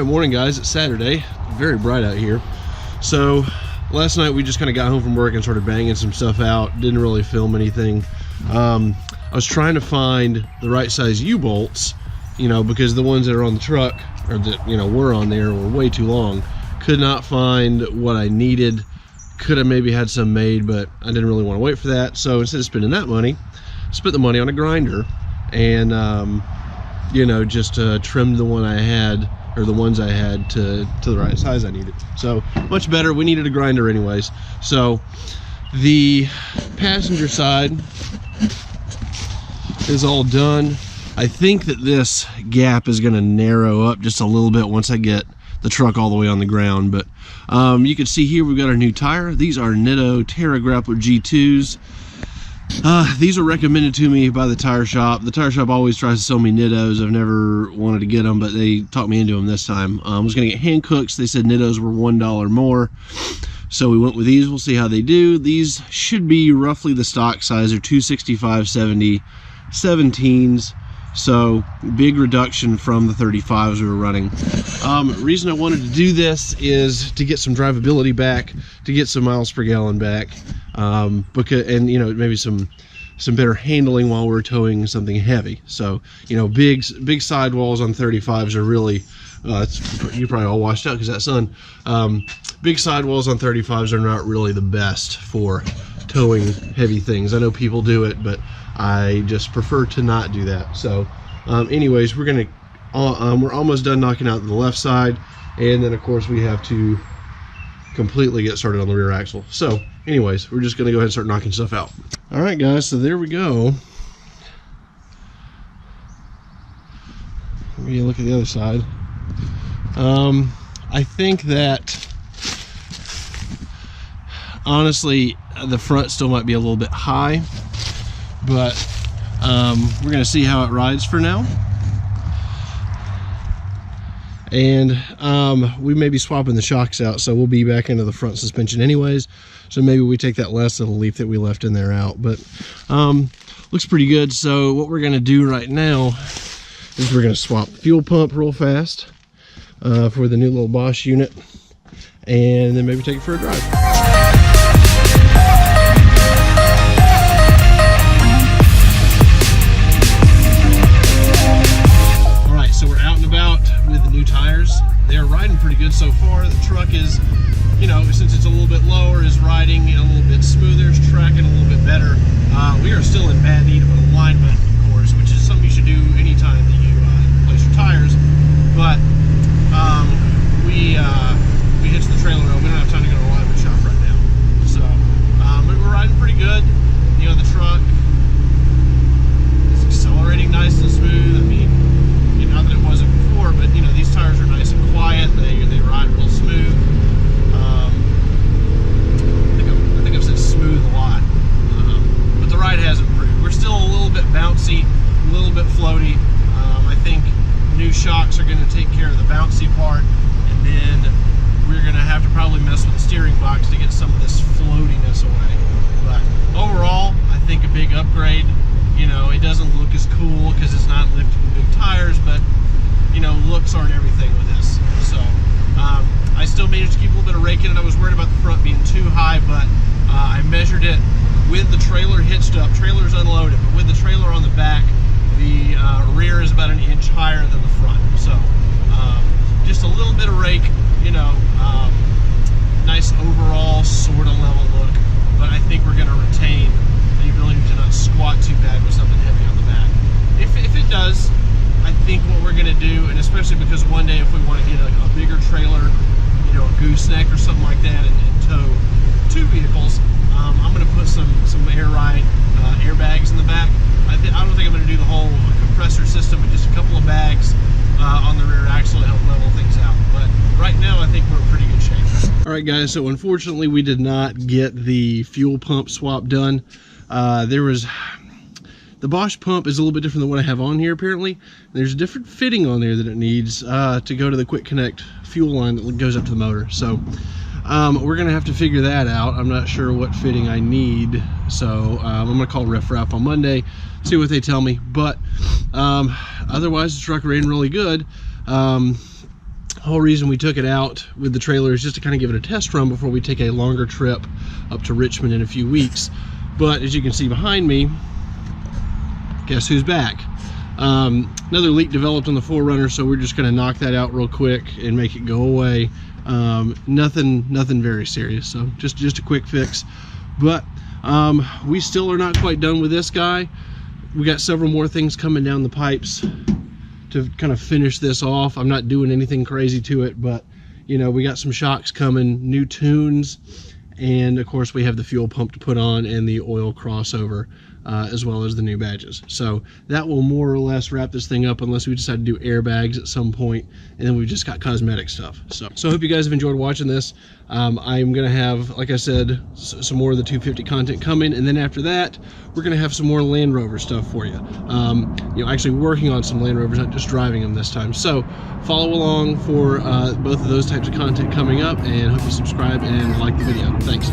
morning guys, it's Saturday, very bright out here. So last night we just kind of got home from work and started banging some stuff out, didn't really film anything. I was trying to find the right size U-bolts, you know, because the ones that are on the truck, or that, you know, were on there, were way too long. Could not find what I needed. Could have maybe had some made, but I didn't really want to wait for that. So instead of spending that money, spent the money on a grinder and you know, just trimmed the one I had, or the ones I had, to the right size I needed. So much better. We needed a grinder anyways. So the passenger side is all done. I think that this gap is going to narrow up just a little bit once I get the truck all the way on the ground. But you can see here we've got our new tire. These are Nitto TerraGrappler G2s. These were recommended to me by the tire shop. The tire shop always tries to sell me Nittos. I've never wanted to get them, but they talked me into them this time. I was going to get hand cooks. They said Nittos were $1 more. So we went with these. We'll see how they do. These should be roughly the stock size. They're 265/70 17s. So big reduction from the 35s we were running. Reason I wanted to do this is to get some drivability back, to get some miles per gallon back, because, and you know, maybe some better handling while we're towing something heavy. So you know, big sidewalls on 35s are really you probably all washed out because that sun. Big sidewalls on 35s are not really the best for towing heavy things. I know people do it, but I just prefer to not do that. So anyways, we're almost done knocking out the left side, and then of course we have to completely get started on the rear axle. So anyways, we're just going to go ahead and start knocking stuff out. All right guys, so there we go. Let me look at the other side. I think that honestly the front still might be a little bit high, but we're going to see how it rides for now. And we may be swapping the shocks out, so we'll be back into the front suspension anyways. So maybe we take that last little leaf that we left in there out, but looks pretty good. So what we're going to do right now is we're going to swap the fuel pump real fast for the new little Bosch unit, and then maybe take it for a drive. Tires. They're riding pretty good so far. The truck is, you know, since it's a little bit lower, is riding a little bit smoother, is tracking a little bit better. We are still in bad need of an alignment, of course, which is something you should do anytime that you replace your tires. But we hitched the trailer over. We don't have time to go to an alignment shop right now. So we're riding pretty good. You know, the truck is accelerating nice and smooth. I mean, not that it wasn't before, but you know, these tires are nice and quiet. They ride real smooth. I think I've said smooth a lot, but the ride has improved. We're still a little bit bouncy, a little bit floaty. I think new shocks are going to take care of the bouncy part, and then we're going to have to probably mess with the steering box to get some of this floatiness away. But overall, I think a big upgrade. You know, it doesn't look as cool because it's not lifted with big tires, but you know, looks aren't everything with this. So I still managed to keep a little bit of rake in it. I was worried about the front being too high, but I measured it with the trailer hitched up. Trailer's unloaded, but with the trailer on the back, the rear is about an inch higher than the front. So just a little bit of rake, you know, nice overall sort of level look, but I think we're going to retain the ability to not squat too bad with something heavy on the back. If it does, I think what we're going to do, and especially because one day if we want to get a bigger trailer, you know, a gooseneck or something like that, and tow two vehicles, I'm going to put some air ride airbags in the back. I don't think I'm going to do the whole compressor system, but just a couple of bags on the rear axle to help level things out. But right now I think we're in pretty good shape. All right guys, so unfortunately we did not get the fuel pump swap done. The Bosch pump is a little bit different than what I have on here apparently. There's a different fitting on there that it needs to go to the quick connect fuel line that goes up to the motor. So we're gonna have to figure that out. I'm not sure what fitting I need, so I'm gonna call Riff Raff on Monday, see what they tell me. But otherwise the truck ran really good. whole reason we took it out with the trailer is just to kind of give it a test run before we take a longer trip up to Richmond in a few weeks. But as you can see behind me, guess who's back? Another leak developed on the 4Runner, so we're just going to knock that out real quick and make it go away. Nothing very serious, so just a quick fix. But we still are not quite done with this guy. We got several more things coming down the pipes to kind of finish this off. I'm not doing anything crazy to it, but you know, we got some shocks coming, new tunes, and of course we have the fuel pump to put on and the oil crossover, as well as the new badges. So that will more or less wrap this thing up, unless we decide to do airbags at some point, and then we've just got cosmetic stuff. So I hope you guys have enjoyed watching this. I'm gonna have, like I said, some more of the 250 content coming, and then after that we're gonna have some more Land Rover stuff for you. You know, actually working on some Land Rovers, not just driving them this time. So follow along for both of those types of content coming up, and hope you subscribe and like the video. Thanks.